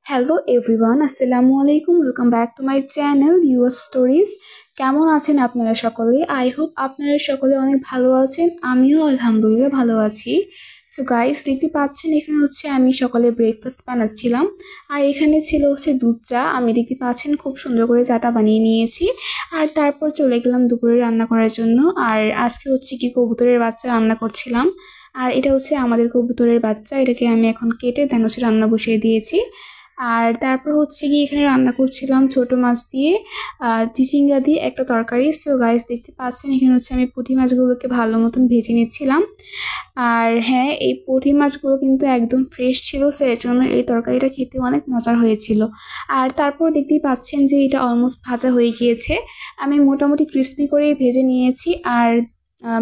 Hello everyone, আসসালামু আলাইকুম। Welcome back to my channel US stories. কেমন আছেন আপনারা সকলে? আই হোপ আপনারা সকলে অনেক ভালো আছেন। আমিও আলহামদুলিল্লাহ ভালো আছি। সো গাইস, দেখতে পাচ্ছেন এখানে আমি সকালে ব্রেকফাস্ট বানাচ্ছিলাম। আর এখানে ছিল দুধ চা। আমি দেখতে পাচ্ছেন খুব সুন্দর করে চাটা বানিয়ে নিয়েছি। আর তারপর চলে গেলাম দুপুরে রান্না করার জন্য। আর আজকে কি কবুতরের বাচ্চা রান্না করছিলাম। আর এটা আমাদের কবুতরের বাচ্চা। এটাকে আমি এখন কেটে দেন রান্না বসিয়ে দিয়েছি। আর তারপর গিয়ে এখানে রান্না করছিলাম ছোট মাছ দিয়ে চিচিঙ্গা দিয়ে একটা তরকারি। সো গাইস, দেখতে পাচ্ছেন এখানে আমি পুঁটি মাছগুলোকে ভালো মতন ভেজে নিচ্ছিলাম। আর হ্যাঁ, এই পুঁটি মাছগুলো কিন্তু একদম ফ্রেশ ছিল, সো এর জন্য এই তরকারিটা খেতে অনেক মজার হয়েছিল। আর তারপর দেখতেই পাচ্ছেন যে এটা অলমোস্ট ভাজা হয়ে গিয়েছে। আমি মোটামুটি ক্রিস্পি করেই ভেজে নিয়েছি। আর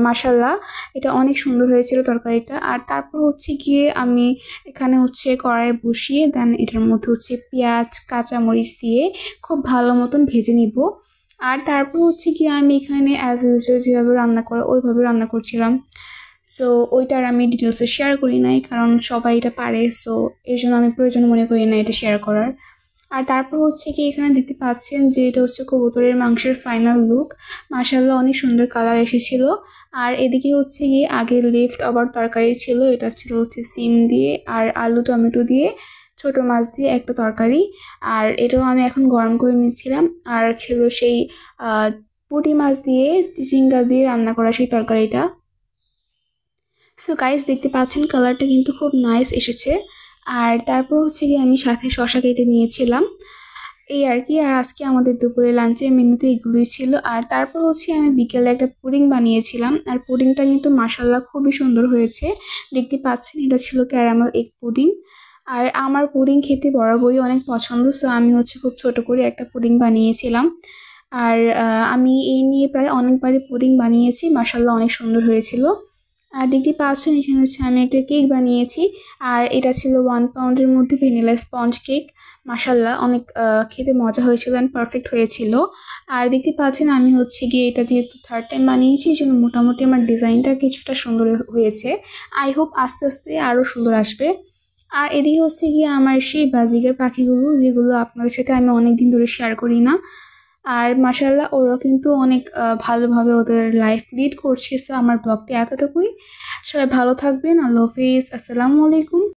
মাশাল্লাহ, এটা অনেক সুন্দর হয়েছিল তরকারিটা। আর তারপর গিয়ে আমি এখানে কড়াই বসিয়ে দেন এটার মধ্যে পেঁয়াজ কাঁচামরিচ দিয়ে খুব ভালো মতন ভেজে নিব। আর তারপর গিয়ে আমি এখানে অ্যাজ ইউজুয়াল যেভাবে রান্না করে ওইভাবে রান্না করছিলাম। সো ওইটার আমি ডিটেলসে শেয়ার করি নাই, কারণ সবাই এটা পারে। সো এই জন্য আমি প্রয়োজন মনে করি না এটা শেয়ার করার। আর তারপর কি এখানে দেখতে পাচ্ছেন যে এটা কবুতরের মাংসের ফাইনাল লুক। মাশাআল্লাহ, অনেক সুন্দর কালার এসেছিল। আর এদিকে গিয়ে আগে লেফট ওভার তরকারি ছিল, এটা ছিল সিম দিয়ে আর আলু টমেটো দিয়ে ছোট মাছ দিয়ে একটা তরকারি। আর এটাও আমি এখন গরম করে নিচ্ছিলাম। আর ছিল সেই পুঁটি মাছ দিয়ে চিচিঙ্গা দিয়ে রান্না করা সেই তরকারিটা। সো গাইস, দেখতে পাচ্ছেন কালারটা কিন্তু খুব নাইস এসেছে। আর তারপর গিয়ে আমি সাথে শসা কেটে নিয়েছিলাম, এই আর কি। আর আজকে আমাদের দুপুরে লাঞ্চের মেনুতে এগুলোই ছিল। আর তারপর আমি বিকেলে একটা পুডিং বানিয়েছিলাম। আর পুডিংটা কিন্তু মাশাল্লাহ খুবই সুন্দর হয়েছে। দেখতে পাচ্ছেন এটা ছিল ক্যারামেল এগ পুডিং। আর আমার পুডিং খেতে বরাবরই অনেক পছন্দ, সো আমি খুব ছোট করে একটা পুডিং বানিয়েছিলাম। আর আমি এই নিয়ে প্রায় অনেকবারই পুডিং বানিয়েছি, মাশাল্লাহ অনেক সুন্দর হয়েছিল। আর দেখতে পাচ্ছেন এখানে আমি একটা কেক বানিয়েছি। আর এটা ছিল 1 পাউন্ডের মধ্যে ভ্যানিলা স্পঞ্জ কেক। মাশাল্লাহ অনেক খেতে মজা হয়েছিল অ্যান্ড পারফেক্ট হয়েছিল। আর দেখতে পাচ্ছেন আমি গিয়ে এটা যেহেতু থার্ড টাইম বানিয়েছি, এই জন্য মোটামুটি আমার ডিজাইনটা কিছুটা সুন্দর হয়েছে। আই হোপ আস্তে আস্তে আরও সুন্দর আসবে। আর এদিকে গিয়ে আমার সেই বাজিগার পাখিগুলো, যেগুলো আপনাদের সাথে আমি অনেকদিন ধরে শেয়ার করি না। আর মাশাল্লাহ ওরা কিন্তু অনেক ভালোভাবে ওদের লাইফ লিড করছে। সো আমার ব্লগটি এতটুকুই। সবাই ভালো থাকবেন। আল্লাহ হাফিজ, আসসালামু আলাইকুম।